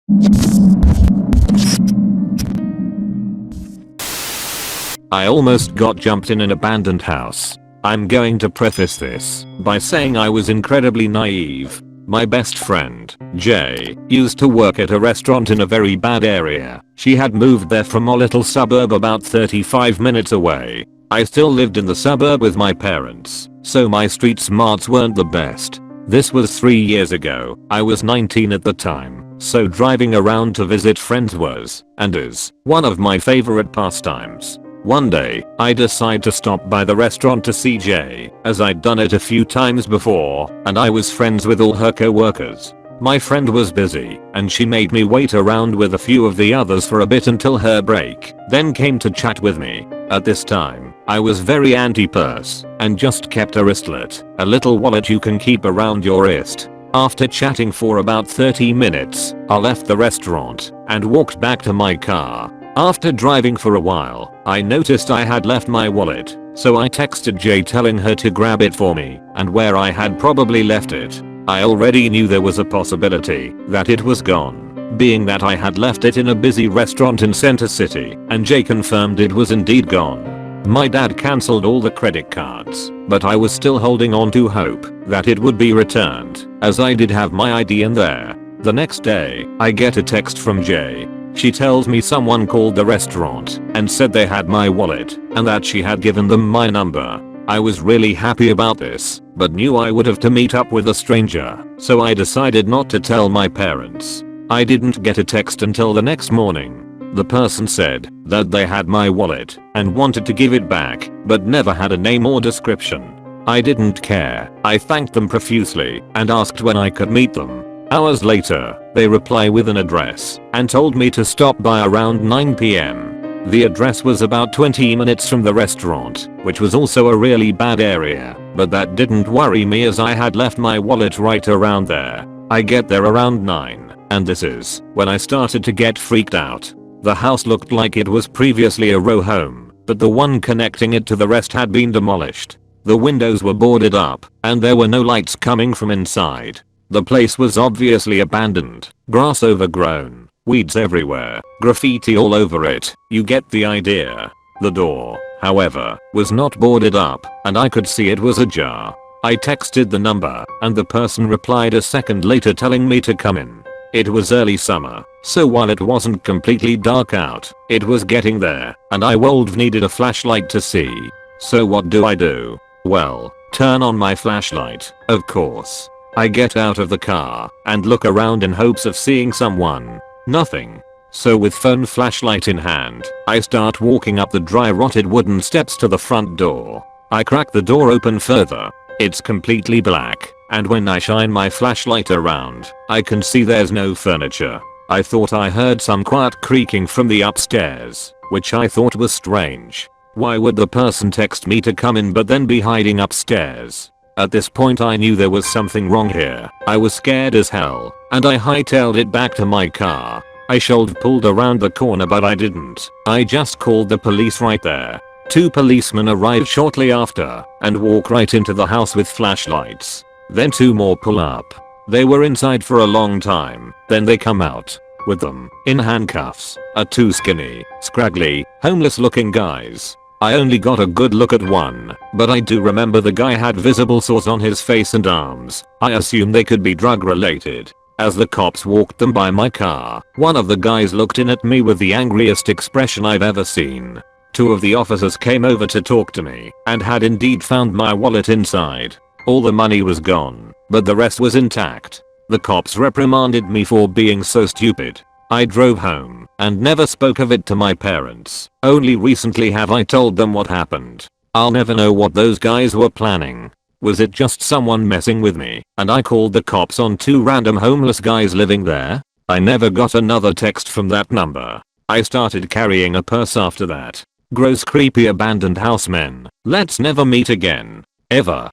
I almost got jumped in an abandoned house. I'm going to preface this by saying I was incredibly naive. My best friend, Jay, used to work at a restaurant in a very bad area. She had moved there from a little suburb about 35 minutes away. I still lived in the suburb with my parents, so my street smarts weren't the best. This was 3 years ago. I was 19 at the time, so driving around to visit friends was, and is, one of my favorite pastimes. One day, I decide to stop by the restaurant to see Jay, as I'd done it a few times before, and I was friends with all her co-workers. My friend was busy, and she made me wait around with a few of the others for a bit until her break, then came to chat with me. At this time, I was very anti-purse, and just kept a wristlet, a little wallet you can keep around your wrist. After chatting for about 30 minutes, I left the restaurant, and walked back to my car. After driving for a while, I noticed I had left my wallet, so I texted Jay telling her to grab it for me, and where I had probably left it. I already knew there was a possibility that it was gone, being that I had left it in a busy restaurant in Center City, and Jay confirmed it was indeed gone. My dad cancelled all the credit cards, but I was still holding on to hope that it would be returned, as I did have my ID in there. The next day, I get a text from Jay. She tells me someone called the restaurant and said they had my wallet and that she had given them my number. I was really happy about this, but knew I would have to meet up with a stranger, so I decided not to tell my parents. I didn't get a text until the next morning. The person said that they had my wallet and wanted to give it back, but never had a name or description. I didn't care. I thanked them profusely and asked when I could meet them. Hours later, they reply with an address and told me to stop by around 9 PM. The address was about 20 minutes from the restaurant, which was also a really bad area, but that didn't worry me as I had left my wallet right around there. I get there around 9, and this is when I started to get freaked out. The house looked like it was previously a row home, but the one connecting it to the rest had been demolished. The windows were boarded up, and there were no lights coming from inside. The place was obviously abandoned, grass overgrown, weeds everywhere, graffiti all over it, you get the idea. The door, however, was not boarded up, and I could see it was ajar. I texted the number, and the person replied a second later telling me to come in. It was early summer, so while it wasn't completely dark out, it was getting there, and I needed a flashlight to see. So what do? Well, turn on my flashlight, of course. I get out of the car and look around in hopes of seeing someone. Nothing. So with phone flashlight in hand, I start walking up the dry rotted wooden steps to the front door. I crack the door open further. It's completely black, and when I shine my flashlight around, I can see there's no furniture. I thought I heard some quiet creaking from the upstairs, which I thought was strange. Why would the person text me to come in but then be hiding upstairs? At this point I knew there was something wrong here. I was scared as hell, and I hightailed it back to my car. I pulled around the corner but I didn't. I just called the police right there. 2 policemen arrive shortly after and walk right into the house with flashlights. Then 2 more pull up. They were inside for a long time, then they come out. With them, in handcuffs, are 2 skinny, scraggly, homeless looking guys. I only got a good look at one, but I do remember the guy had visible sores on his face and arms. I assume they could be drug related. As the cops walked them by my car, one of the guys looked in at me with the angriest expression I've ever seen. 2 of the officers came over to talk to me and had indeed found my wallet inside. All the money was gone, but the rest was intact. The cops reprimanded me for being so stupid. I drove home and never spoke of it to my parents. Only recently have I told them what happened. I'll never know what those guys were planning. Was it just someone messing with me and I called the cops on 2 random homeless guys living there? I never got another text from that number. I started carrying a purse after that. Gross creepy abandoned house men. Let's never meet again. Ever.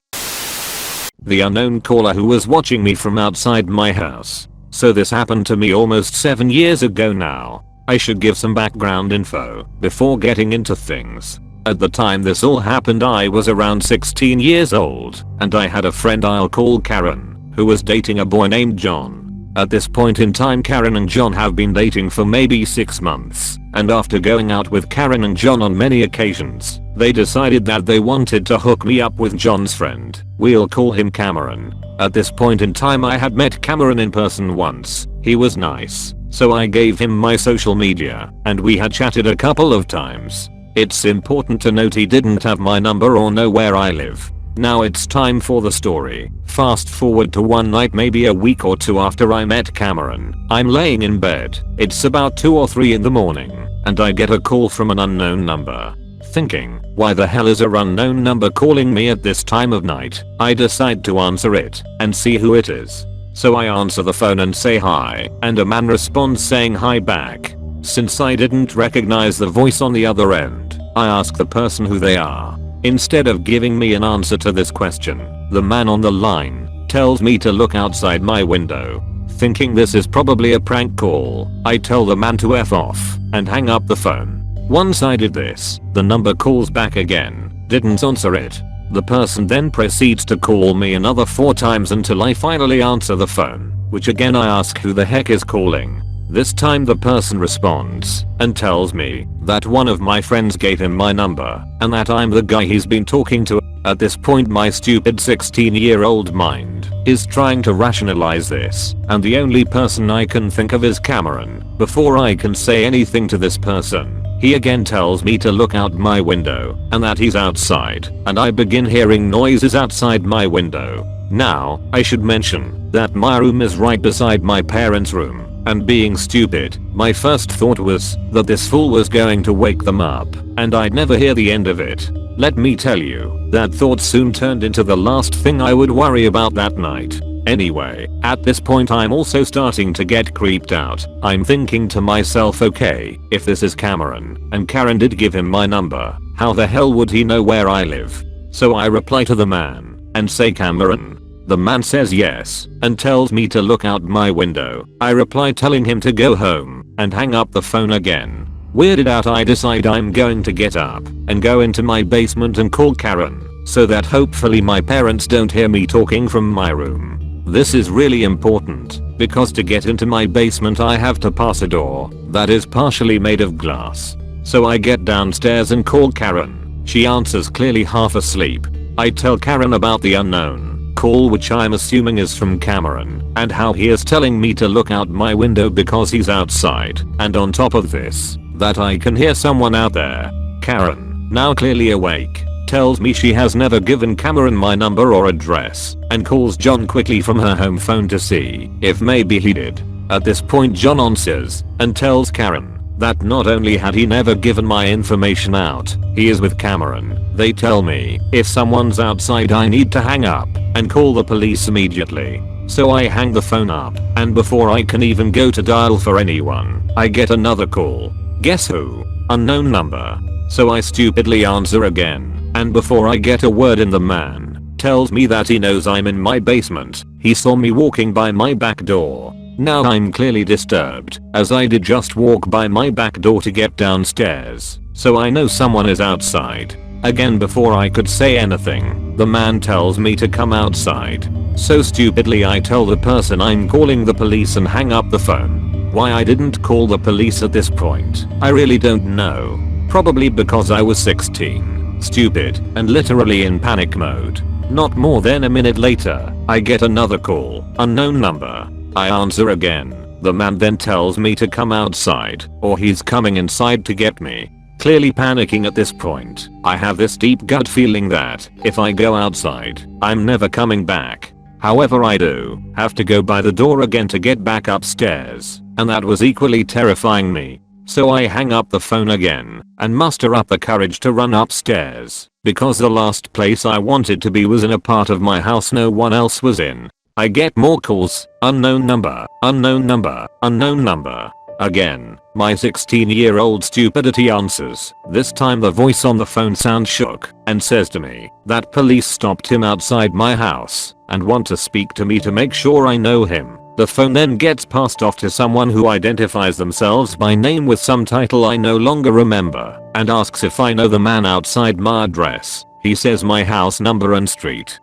The unknown caller who was watching me from outside my house. So this happened to me almost 7 years ago now. I should give some background info before getting into things. At the time this all happened I was around 16 years old, and I had a friend I'll call Karen, who was dating a boy named John. At this point in time Karen and John have been dating for maybe 6 months, and after going out with Karen and John on many occasions, they decided that they wanted to hook me up with John's friend. We'll call him Cameron. At this point in time I had met Cameron in person once. He was nice, so I gave him my social media, and we had chatted a couple of times. It's important to note he didn't have my number or know where I live. Now it's time for the story. Fast forward to one night maybe a week or two after I met Cameron. I'm laying in bed. It's about 2 or 3 in the morning, and I get a call from an unknown number. Thinking, why the hell is a unknown number calling me at this time of night? I decide to answer it and see who it is. So I answer the phone and say hi, and a man responds saying hi back. Since I didn't recognize the voice on the other end, I ask the person who they are. Instead of giving me an answer to this question, the man on the line tells me to look outside my window. Thinking this is probably a prank call, I tell the man to F off and hang up the phone. Once I did this, the number calls back again. Didn't answer it. The person then proceeds to call me another 4 times until I finally answer the phone, which again I ask who the heck is calling. This time the person responds and tells me that one of my friends gave him my number and that I'm the guy he's been talking to. At this point my stupid 16-year-old mind is trying to rationalize this, and the only person I can think of is Cameron. Before I can say anything to this person, he again tells me to look out my window and that he's outside, and I begin hearing noises outside my window. Now, I should mention that my room is right beside my parents' room, and being stupid, my first thought was that this fool was going to wake them up, and I'd never hear the end of it. Let me tell you, that thought soon turned into the last thing I would worry about that night. Anyway, at this point I'm also starting to get creeped out. I'm thinking to myself, okay, if this is Cameron, and Karen did give him my number, how the hell would he know where I live? So I reply to the man and say, Cameron. The man says yes and tells me to look out my window. I reply telling him to go home and hang up the phone again. Weirded out, I decide I'm going to get up and go into my basement and call Karen, so that hopefully my parents don't hear me talking from my room. This is really important, because to get into my basement I have to pass a door that is partially made of glass. So I get downstairs and call Karen. She answers clearly half asleep. I tell Karen about the unknown call, which I'm assuming is from Cameron, and how he is telling me to look out my window because he's outside, and on top of this, that I can hear someone out there. Karen, now clearly awake, tells me she has never given Cameron my number or address, and calls John quickly from her home phone to see if maybe he did. At this point John answers and tells Karen that not only had he never given my information out, he is with Cameron. They tell me if someone's outside I need to hang up and call the police immediately. So I hang the phone up, and before I can even go to dial for anyone, I get another call. Guess who? Unknown number. So I stupidly answer again, and before I get a word in, the man tells me that he knows I'm in my basement. He saw me walking by my back door. Now I'm clearly disturbed, as I did just walk by my back door to get downstairs, so I know someone is outside. Again, before I could say anything, the man tells me to come outside. So stupidly I tell the person I'm calling the police and hang up the phone. Why I didn't call the police at this point, I really don't know. Probably because I was 16, stupid, and literally in panic mode. Not more than a minute later, I get another call, unknown number. I answer again. The man then tells me to come outside, or he's coming inside to get me. Clearly panicking at this point, I have this deep gut feeling that if I go outside, I'm never coming back. However, I do have to go by the door again to get back upstairs, and that was equally terrifying me. So I hang up the phone again and muster up the courage to run upstairs, because the last place I wanted to be was in a part of my house no one else was in. I get more calls, unknown number, unknown number, unknown number. Again, my 16-year-old stupidity answers. This time the voice on the phone sounds shook and says to me that police stopped him outside my house and want to speak to me to make sure I know him. The phone then gets passed off to someone who identifies themselves by name with some title I no longer remember, and asks if I know the man outside my address. He says my house number and street.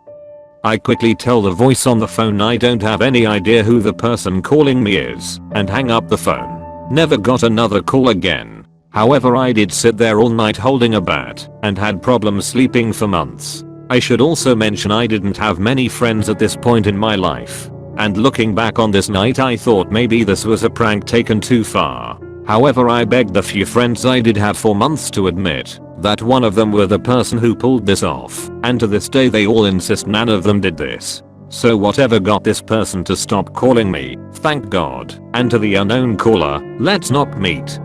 I quickly tell the voice on the phone I don't have any idea who the person calling me is and hang up the phone. Never got another call again. However, I did sit there all night holding a bat and had problems sleeping for months. I should also mention I didn't have many friends at this point in my life. And looking back on this night, I thought maybe this was a prank taken too far. However, I begged the few friends I did have for months to admit that one of them were the person who pulled this off, and to this day they all insist none of them did this. So whatever got this person to stop calling me, thank God. And to the unknown caller, let's not meet.